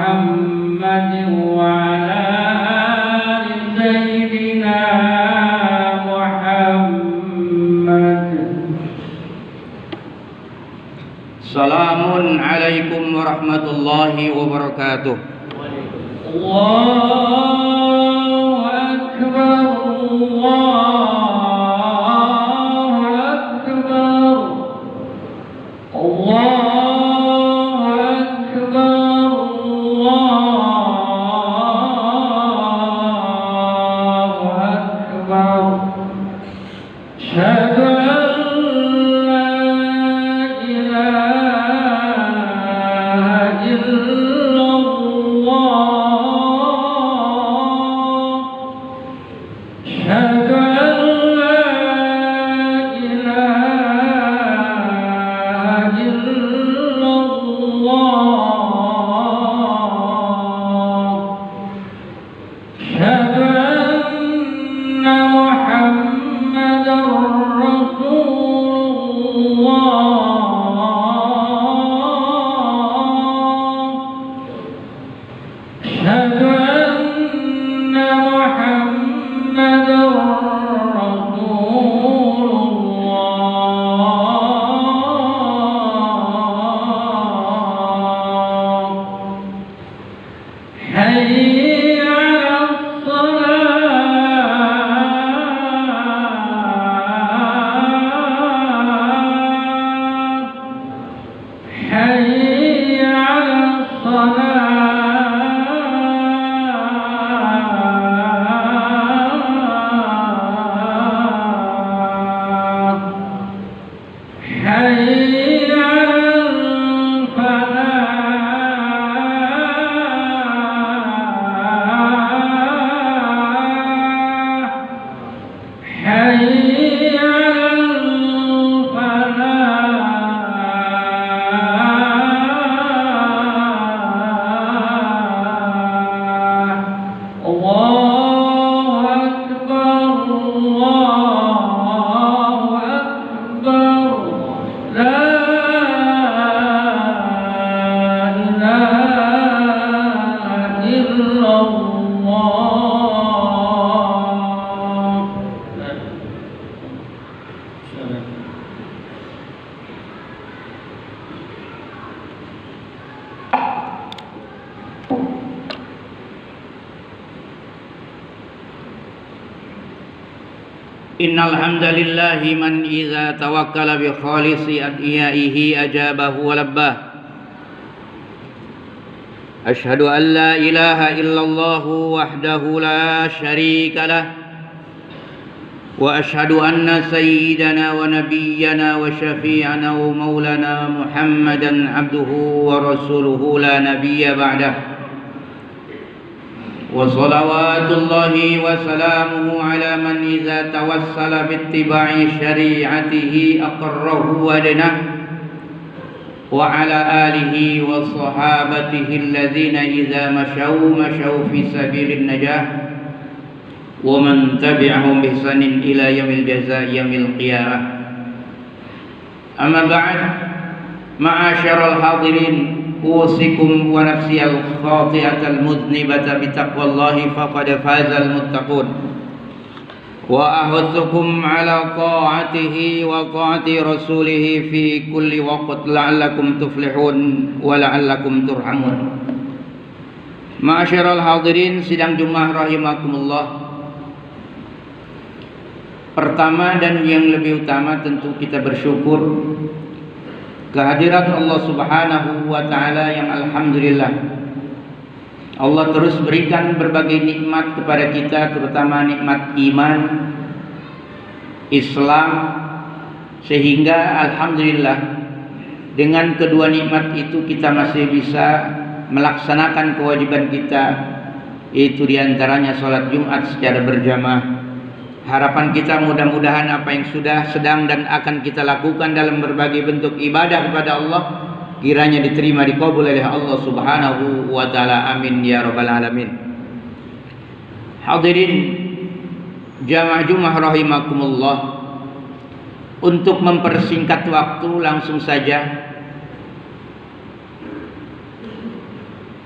محمد وعلى آل سيدنا محمد. سلام عليكم ورحمة الله وبركاته. الله أكبر الله أكبر الله أكبر الله أكبر. أشهد أن لا إله إلا الله. أشهد أن لا إله إلا الله. أشهد أن محمدا رسول الله. أشهد أن محمدا رسول الله. حي على الصلاة حي على الصلاة حي على الفلاح حي على الفلاح. الله أكبر الله أكبر. لا إله إلا الله. Innal hamdalillah man idza tawakkala bi khalisi adiyaihi ajabahu wa labbah. Ashhadu an la ilaha illallah wahdahu la syarika lah. Wa ashhadu anna sayyidana wa nabiyyana wa syafi'ana wa maulana Muhammadan abduhu wa rasuluhu la nabiyya ba'dah. وصلوات الله وسلامه على من إذا توسل باتباع شريعته أقره ودنه وعلى آله وصحابته الذين إذا مشوا في سبيل النجاة ومن تبعهم بإحسان إلى يوم الجزاء يوم القيامة. أما بعد معاشر الحاضرين أوصيكم ونفسي الخاطئة المذنبة بتقوى الله فقد فاز المتقون وأحثكم على طاعته وطاعة رسوله في كل وقت لعلكم تفلحون ولعلكم ترحمون. Ma'asyiral hadirin sidang Jumat rahimakumullah. Pertama dan yang lebih utama tentu kita bersyukur kehadirat Allah Subhanahu wa taala yang alhamdulillah Allah terus berikan berbagai nikmat kepada kita, terutama nikmat iman, Islam, sehingga alhamdulillah dengan kedua nikmat itu kita masih bisa melaksanakan kewajiban kita, yaitu diantaranya sholat Jumat secara berjamaah. Harapan kita mudah-mudahan apa yang sudah, sedang dan akan kita lakukan dalam berbagai bentuk ibadah kepada Allah kiranya diterima, dikabul oleh Allah Subhanahu wa taala. Amin ya rabbal alamin. Hadirin jamaah Jumat rahimakumullah, untuk mempersingkat waktu langsung saja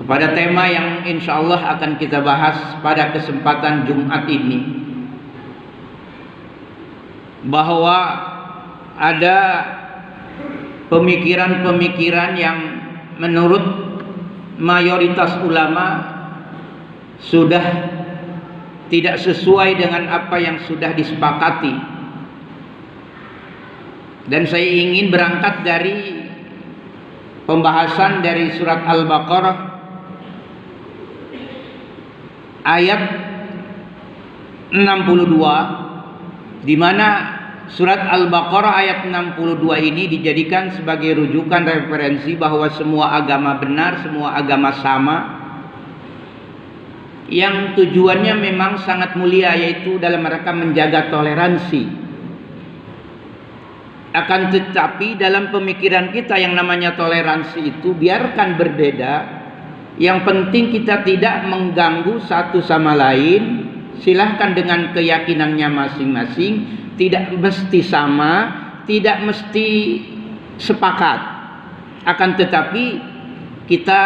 kepada tema yang insya Allah akan kita bahas pada kesempatan Jumat ini, bahwa ada pemikiran-pemikiran yang menurut mayoritas ulama sudah tidak sesuai dengan apa yang sudah disepakati. Dan saya ingin berangkat dari pembahasan dari surat Al-Baqarah ayat 62, di mana surat Al-Baqarah ayat 62 ini dijadikan sebagai rujukan referensi bahwa semua agama benar, semua agama sama, yang tujuannya memang sangat mulia, yaitu dalam mereka menjaga toleransi. Akan tetapi dalam pemikiran kita yang namanya toleransi itu biarkan berbeda, yang penting kita tidak mengganggu satu sama lain. Silahkan dengan keyakinannya masing-masing, tidak mesti sama, tidak mesti sepakat. Akan tetapi kita,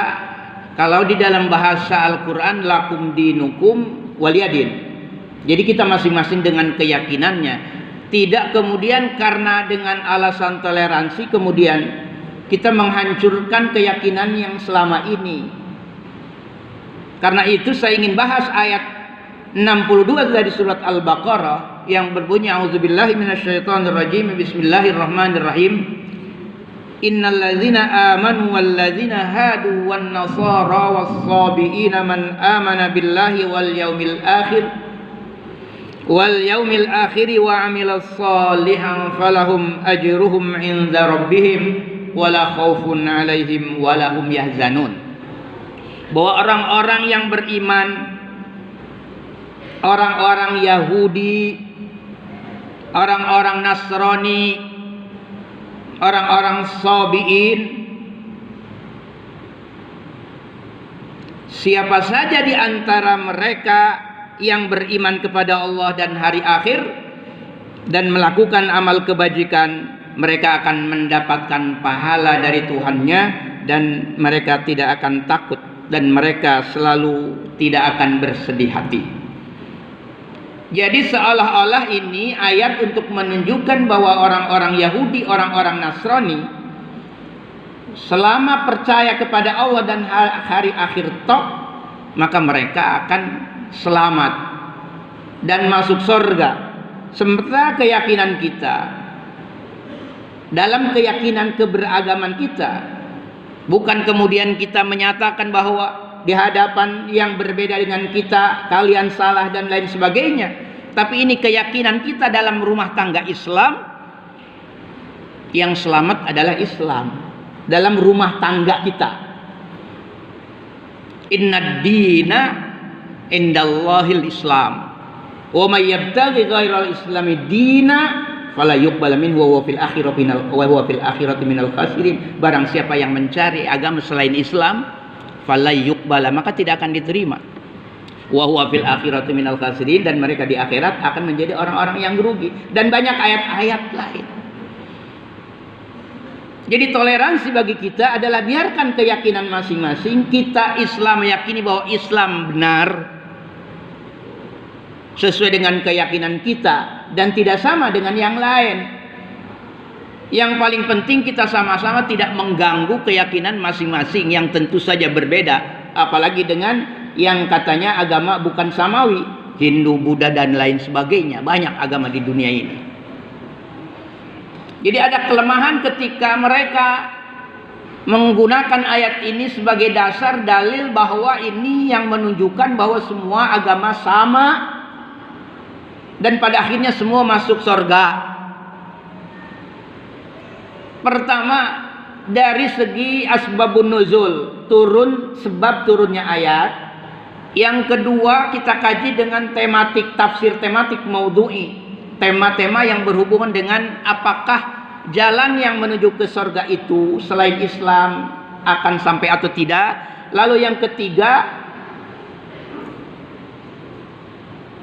kalau di dalam bahasa Al-Quran, lakum dinukum waliyadin, jadi kita masing-masing dengan keyakinannya. Tidak kemudian karena dengan alasan toleransi kemudian kita menghancurkan keyakinan yang selama ini. Karena itu saya ingin bahas ayat 62 dari surat Al-Baqarah yang berbunyi, a'udzubillahi minasyaitonirrajim, bismillahirrahmanirrahim. Innal ladzina amanu wal ladzina hadu wan nasara was sabiina man amana billahi wal yaumil akhir wa amilas salihan falahum ajruhum 'inda rabbihim wala khaufun 'alaihim wala hum yahzanun. Bahwa orang-orang yang beriman, orang-orang Yahudi, orang-orang Nasrani, orang-orang Sabiin, siapa saja di antara mereka yang beriman kepada Allah dan hari akhir dan melakukan amal kebajikan, mereka akan mendapatkan pahala dari Tuhannya dan mereka tidak akan takut dan mereka selalu tidak akan bersedih hati. Jadi seolah-olah ini ayat untuk menunjukkan bahwa orang-orang Yahudi, orang-orang Nasrani, selama percaya kepada Allah dan hari akhir tok, maka mereka akan selamat dan masuk surga. Sementara keyakinan kita, dalam keyakinan keberagaman kita, bukan kemudian kita menyatakan bahwa di hadapan yang berbeda dengan kita kalian salah dan lain sebagainya, tapi ini keyakinan kita dalam rumah tangga Islam. Yang selamat adalah Islam dalam rumah tangga kita. Innad dina indallahil Islam wa may yabtaghi ghairal islami dina fala yuqbal minhu wa huwa fil akhirati minal khasirin. Barang siapa yang mencari agama selain Islam, fala yuqbal, maka tidak akan diterima. Wa huwa fil akhirati minal khasirin, dan mereka di akhirat akan menjadi orang-orang yang rugi, dan banyak ayat-ayat lain. Jadi toleransi bagi kita adalah biarkan keyakinan masing-masing. Kita Islam meyakini bahwa Islam benar sesuai dengan keyakinan kita dan tidak sama dengan yang lain. Yang paling penting kita sama-sama tidak mengganggu keyakinan masing-masing yang tentu saja berbeda, apalagi dengan yang katanya agama bukan samawi, Hindu, Buddha dan lain sebagainya. Banyak agama di dunia ini. Jadi ada kelemahan ketika mereka menggunakan ayat ini sebagai dasar dalil bahwa ini yang menunjukkan bahwa semua agama sama dan pada akhirnya semua masuk surga. Pertama, dari segi asbabun nuzul, sebab turunnya ayat. Yang kedua, kita kaji dengan tematik, tafsir tematik maudhu'i, tema-tema yang berhubungan dengan apakah jalan yang menuju ke surga itu selain Islam akan sampai atau tidak. Lalu yang ketiga,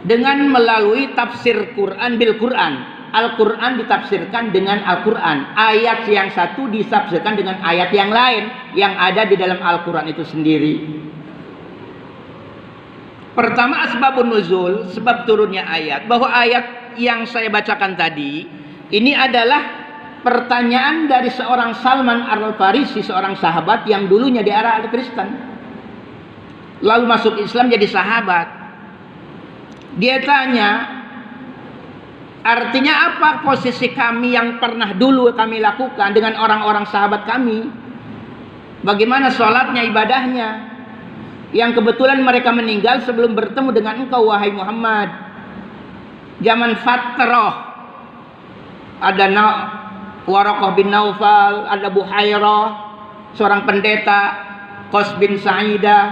dengan melalui tafsir Quran bil Quran. Al-Quran ditafsirkan dengan Al-Quran. Ayat yang satu ditafsirkan dengan ayat yang lain yang ada di dalam Al-Quran itu sendiri. Pertama, asbabun nuzul, sebab turunnya ayat. Bahwa ayat yang saya bacakan tadi, ini adalah pertanyaan dari seorang Salman Al-Farisi, seorang sahabat yang dulunya di arah Kristen. Lalu masuk Islam jadi sahabat. Dia tanya, artinya apa posisi kami yang pernah dulu kami lakukan dengan orang-orang sahabat kami? Bagaimana sholatnya, ibadahnya? Yang kebetulan mereka meninggal sebelum bertemu dengan engkau, wahai Muhammad. Zaman fatrah, ada Waraqah bin Naufal, ada Buhairah, seorang pendeta, Qas bin Sa'idah,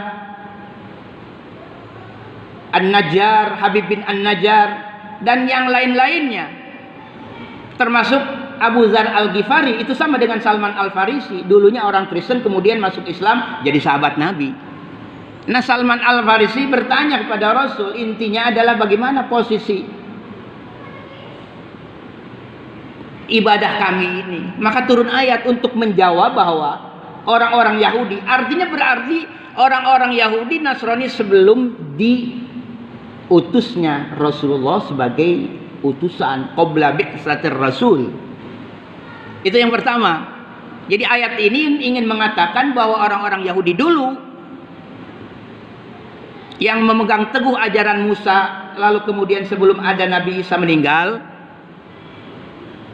An-Najjar, Habib bin An-Najjar, dan yang lain-lainnya. Termasuk Abu Dzar Al-Ghifari, itu sama dengan Salman Al-Farisi. Dulunya orang Kristen, kemudian masuk Islam, jadi sahabat Nabi. Nah, Salman Al-Farisi bertanya kepada Rasul, intinya adalah bagaimana posisi ibadah kami ini. Maka turun ayat untuk menjawab bahwa orang-orang Yahudi, artinya berarti orang-orang Yahudi Nasrani sebelum diutusnya Rasulullah sebagai utusan, qabla bi'tsatir rasul. Itu yang pertama. Jadi ayat ini ingin mengatakan bahwa orang-orang Yahudi dulu yang memegang teguh ajaran Musa, lalu kemudian sebelum ada Nabi Isa meninggal,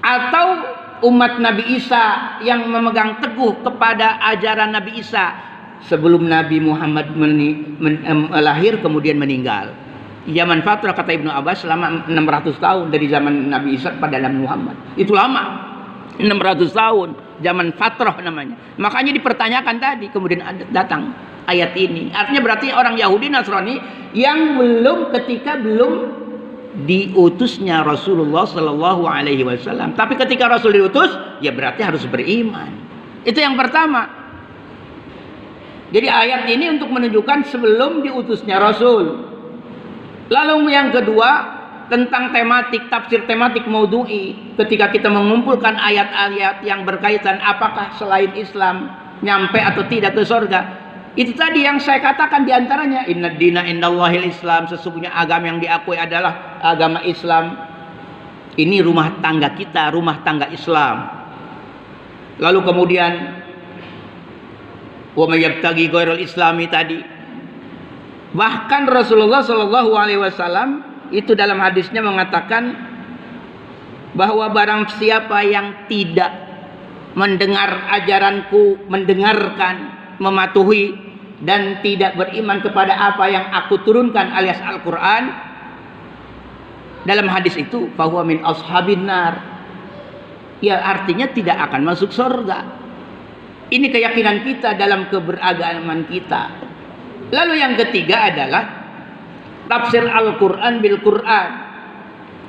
atau umat Nabi Isa yang memegang teguh kepada ajaran Nabi Isa sebelum Nabi Muhammad lahir kemudian meninggal. Zaman fatrah, kata Ibnu Abbas, selama 600 tahun dari zaman Nabi Isa pada Nabi Muhammad. Itu lama, 600 tahun, zaman fatrah namanya. Makanya dipertanyakan tadi, kemudian datang ayat ini. Artinya berarti orang Yahudi Nasrani yang ketika belum diutusnya Rasulullah Sallallahu Alaihi Wasallam. Tapi ketika Rasul diutus, ya berarti harus beriman. Itu yang pertama. Jadi ayat ini untuk menunjukkan sebelum diutusnya Rasul. Lalu yang kedua, tentang tematik, tafsir tematik maudhu'i. Ketika kita mengumpulkan ayat-ayat yang berkaitan apakah selain Islam nyampe atau tidak ke surga. Itu tadi yang saya katakan diantaranya, inna dina indallahil Islam, sesungguhnya agama yang diakui adalah agama Islam. Ini rumah tangga kita, rumah tangga Islam. Lalu kemudian wa may yabtaghi ghairal islami tadi. Bahkan Rasulullah Shallallahu Alaihi Wasallam itu dalam hadisnya mengatakan bahwa barang siapa yang tidak mendengar ajaranku, mendengarkan, mematuhi, dan tidak beriman kepada apa yang aku turunkan alias Al-Quran, dalam hadis itu fahuwa min ashabin nar, ya artinya tidak akan masuk surga. Ini keyakinan kita dalam keberagaman kita. Lalu yang ketiga adalah tafsir Al-Quran bil Quran.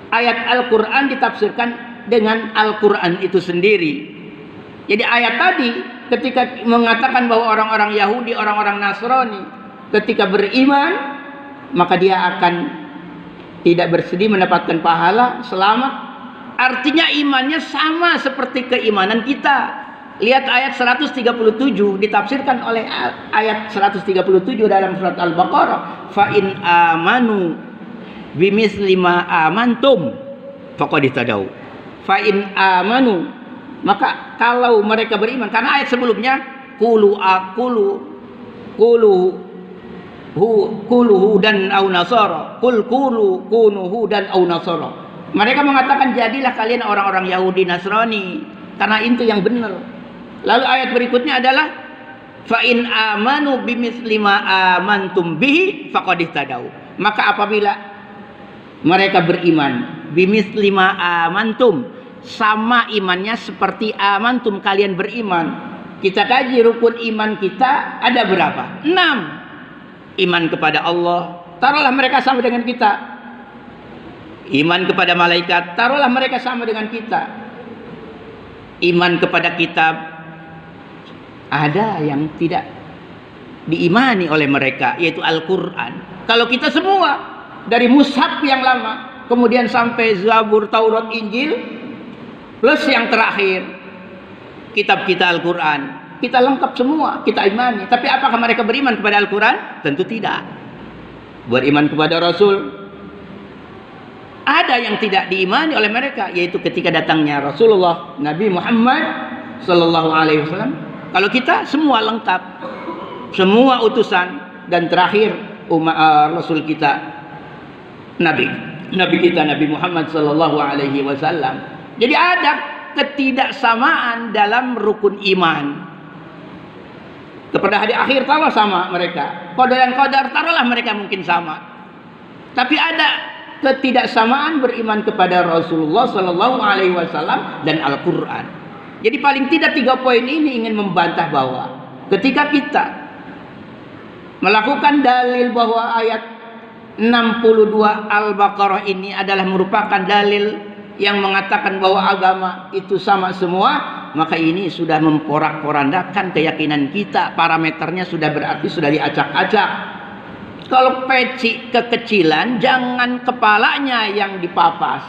Ayat Al-Quran ditafsirkan dengan Al-Quran itu sendiri. Jadi ayat tadi ketika mengatakan bahwa orang-orang Yahudi, orang-orang Nasrani ketika beriman, maka dia akan tidak bersedih mendapatkan pahala, selamat. Artinya imannya sama seperti keimanan kita. Lihat ayat 137 ditafsirkan oleh ayat 137 dalam surat Al-Baqarah. Fa in amanu bimitsli ma amantum faqad ihtadaw. Fa in amanu, maka kalau mereka beriman, karena ayat sebelumnya qulu hudan au nasara, qul qulu kunu hudan au nasara. Mereka mengatakan jadilah kalian orang-orang Yahudi Nasrani, karena itu yang benar. Lalu ayat berikutnya adalah fa in amanu bimitsli ma amantum bihi faqad ihtadaw. Maka apabila mereka beriman bimitsli ma amantum, sama imannya seperti amantum kalian beriman. Kita kaji rukun iman kita ada berapa? 6. Iman kepada Allah, taruhlah mereka sama dengan kita. Iman kepada malaikat, taruhlah mereka sama dengan kita. Iman kepada kitab, ada yang tidak diimani oleh mereka, yaitu Al-Quran. Kalau kita semua dari mushaf yang lama, kemudian sampai Zabur, Taurat, Injil, plus yang terakhir kitab kita Al-Quran, kita lengkap semua, kita imani. Tapi apakah mereka beriman kepada Al-Quran? Tentu tidak. beriman kepada Rasul. Ada yang tidak diimani oleh mereka, yaitu ketika datangnya Rasulullah Nabi Muhammad sallallahu alaihi wasallam. Kalau kita semua lengkap, semua utusan, dan terakhir Rasul kita Nabi kita Nabi Muhammad sallallahu alaihi wasallam. Jadi ada ketidaksamaan dalam rukun iman. Kepada hari akhir taruhlah sama mereka, qadar dan qadar taruhlah mereka mungkin sama. Tapi ada ketidaksamaan beriman kepada Rasulullah sallallahu alaihi wasallam dan Al-Qur'an. Jadi paling tidak 3 poin ini ingin membantah bahwa ketika kita melakukan dalil bahwa ayat 62 Al-Baqarah ini adalah merupakan dalil yang mengatakan bahwa agama itu sama semua, maka ini sudah memporak-porandakan keyakinan kita. Parameternya sudah berarti sudah diacak-acak. Kalau peci kekecilan, jangan kepalanya yang dipapas,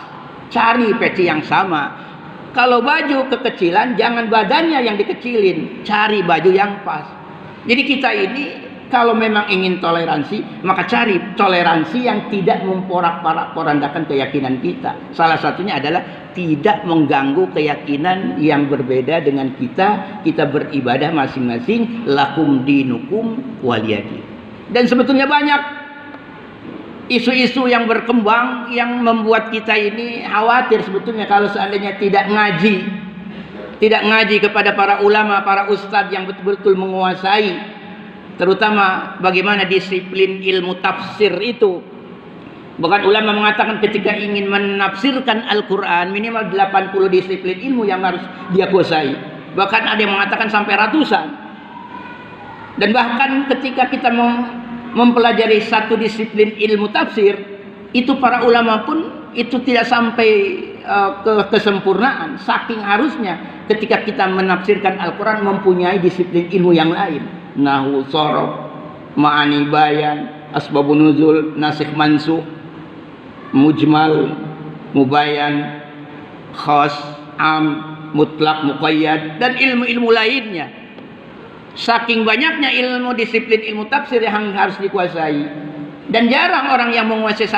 cari peci yang sama. Kalau baju kekecilan, jangan badannya yang dikecilin, cari baju yang pas. Jadi kita ini kalau memang ingin toleransi, maka cari toleransi yang tidak memporak-porandakan keyakinan kita. Salah satunya adalah tidak mengganggu keyakinan yang berbeda dengan kita. Kita beribadah masing-masing, lakum dinukum waliyadin. Dan sebetulnya banyak isu-isu yang berkembang yang membuat kita ini khawatir sebetulnya kalau seandainya tidak ngaji kepada para ulama, para ustadz yang betul-betul menguasai, terutama bagaimana disiplin ilmu tafsir itu. Bahkan ulama mengatakan ketika ingin menafsirkan Al-Quran minimal 80 disiplin ilmu yang harus dia kuasai. Bahkan ada yang mengatakan sampai ratusan. Dan bahkan ketika kita mempelajari satu disiplin ilmu tafsir, itu para ulama pun itu tidak sampai ke kesempurnaan. Saking harusnya ketika kita menafsirkan Al-Quran mempunyai disiplin ilmu yang lain. Nahwu, sorof, ma'ani bayan, asbabun nuzul, nasikh mansukh, mujmal, mubayan, khas, am, mutlak, muqayyad, dan ilmu-ilmu lainnya. Saking banyaknya ilmu disiplin ilmu tafsir yang harus dikuasai, dan jarang orang yang menguasai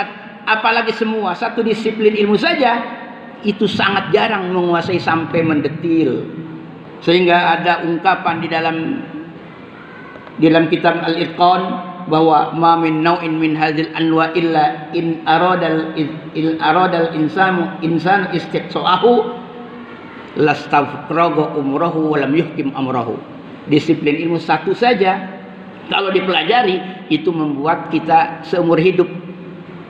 apalagi semua satu disiplin ilmu saja, itu sangat jarang menguasai sampai mendetil. Sehingga ada ungkapan di dalam kitab Al-Itqan bahwa ma min nau'in min hadzal anwa illa in aradal insanu istiqsa'ahu lastafraga umrahu wa lam yuhkim amrahu. Disiplin ilmu satu saja kalau dipelajari itu membuat kita seumur hidup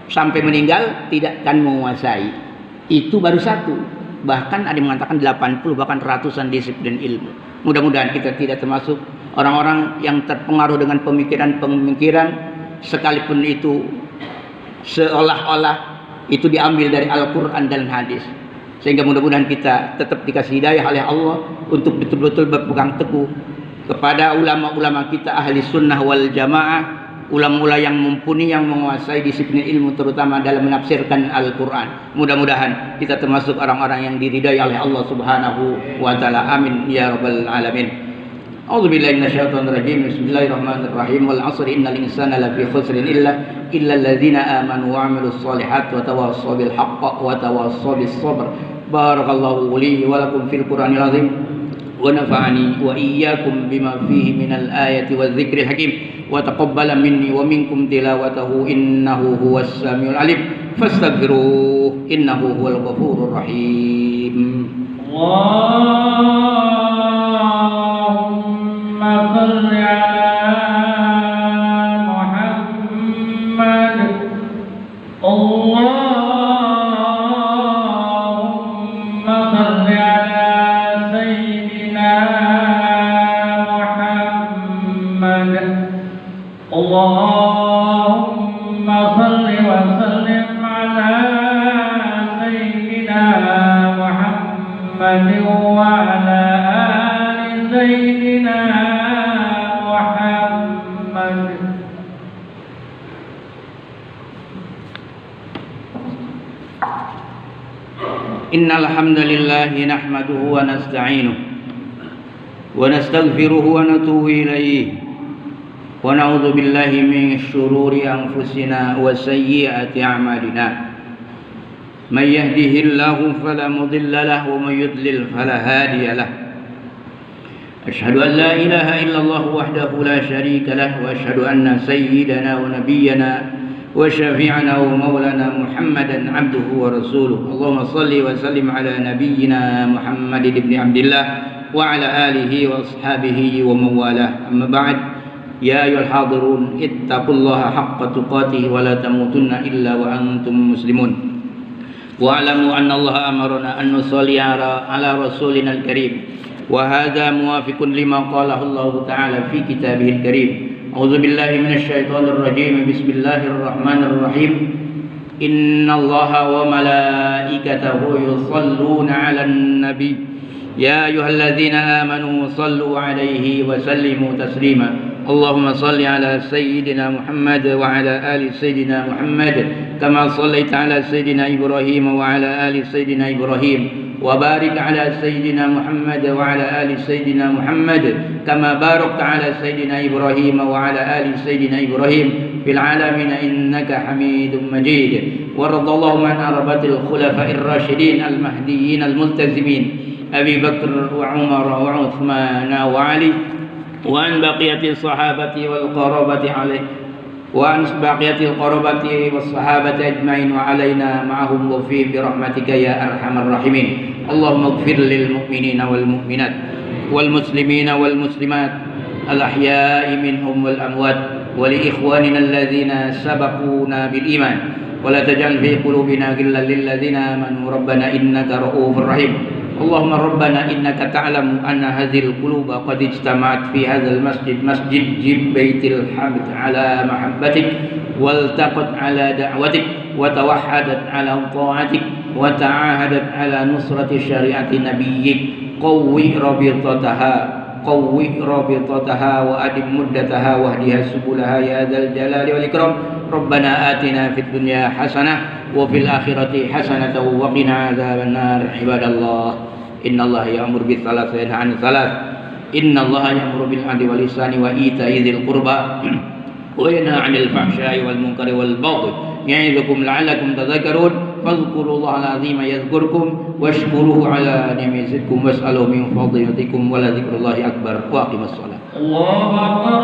sampai meninggal tidak akan menguasai. Itu baru satu. Bahkan ada yang mengatakan 80 bahkan ratusan disiplin ilmu. Mudah-mudahan kita tidak termasuk orang-orang yang terpengaruh dengan pemikiran-pemikiran sekalipun itu seolah-olah itu diambil dari Al-Quran dan hadis. Sehingga mudah-mudahan kita tetap dikasih hidayah oleh Allah untuk betul-betul berpegang teguh kepada ulama-ulama kita ahli sunnah wal jamaah, ulama-ulama yang mumpuni, yang menguasai disiplin ilmu terutama dalam menafsirkan Al-Quran. Mudah-mudahan kita termasuk orang-orang yang diridai oleh Allah subhanahu wa ta'ala. Amin ya rabbal alamin. A'udzubillahi minasyaitonir rajim. Bismillahirrahmanirrahim. Wal 'asri innal insana lafi khusrin illa alladzina amanu wa 'amilus solihati wa tawassaw bil haqqi wa tawassaw bis sabr. Barakallahu li wa lakum fil Qur'anil azim. ونفعني وإياكم بما فيه من الآية والذكر الحكيم وتقبل مني ومنكم تلاوته إنه هو السميع العليم فاستغفروه إنه هو الغفور الرحيم. اللهم صل على محمد. اللهم صل على اللهم صل وسلم على سيدنا محمد وعلى آل سيدنا محمد. Innal hamdalillah nahmaduhu wa nasta'inuhu wa nastaghfiruhu wa natubu ilayh ونعوذ بالله من شرور أنفسنا وسيئات أعمالنا من يهده الله فلا مضل له ومن يضلل فلا هادي له أشهد أن لا إله إلا الله وحده لا شريك له وأشهد أن سيدنا ونبينا وشفيعنا ومولانا محمدا عبده ورسوله اللهم صل وسلم على نبينا محمد بن عبد الله وعلى آله وأصحابه ومن والاه أما بعد يا أيها الحاضرون اتقوا الله حق تقاته ولا تموتن إلا وأنتم مسلمون واعلموا أن الله أمرنا أن نصلي على رسولنا الكريم وهذا موافق لما قاله الله تعالى في كتابه الكريم أعوذ بالله من الشيطان الرجيم بسم الله الرحمن الرحيم إن الله وملائكته يصلون على النبي يا أيها الذين آمنوا صلوا عليه وسلموا تسليما اللهم صل على سيدنا محمد وعلى آل سيدنا محمد كما صليت على سيدنا إبراهيم وعلى آل سيدنا إبراهيم وبارك على سيدنا محمد وعلى آل سيدنا محمد كما باركت على سيدنا إبراهيم وعلى آل سيدنا إبراهيم في العالمين إنك حميد مجيد وارض اللهم عن أربعة الخلفاء الراشدين المهديين الملتزمين أبي بكر وعمر وعثمان وعلي وعن بقية الصحابة والقرابة عليه وعن بقية القرابة والصحابة أجمعين وعلينا معهم وفيهم برحمتك يا أرحم الراحمين اللهم اغفر للمؤمنين والمؤمنات والمسلمين والمسلمات الأحياء منهم والأموات ولإخواننا الذين سبقونا بالإيمان ولا تجعل في قلوبنا غلا للذين آمنوا ربنا إنك رؤوف رحيم اللهم ربنا إنك تعلم أن هذه القلوب قد اجتمعت في هذا المسجد مسجد بيت الحمد على محبتك والتقت على دعوتك وتوحدت على طاعتك وتعاهدت على نصرة شريعة نبيك قوي رابطتها وأدم مدتها واهدها سبلها يا ذا الجلال والإكرام ربنا آتنا في الدنيا حسنة وفي الآخرة حسنة وقنا عذاب النار عباد الله إن الله يأمر بالصلاة وينهى عن الصلاة إن الله يأمر بالعدل والإحسان وإيتاء ذي القربى وينهى عن الفحشاء والمنكر والبغي يعظكم لعلكم تذكرون فاذكروا الله العظيم يذكركم واشكروه على نعمه يزدكم واسألوا من فضله يعطيكم ولذكر الله أكبر وأقم الصلاة الله أكبر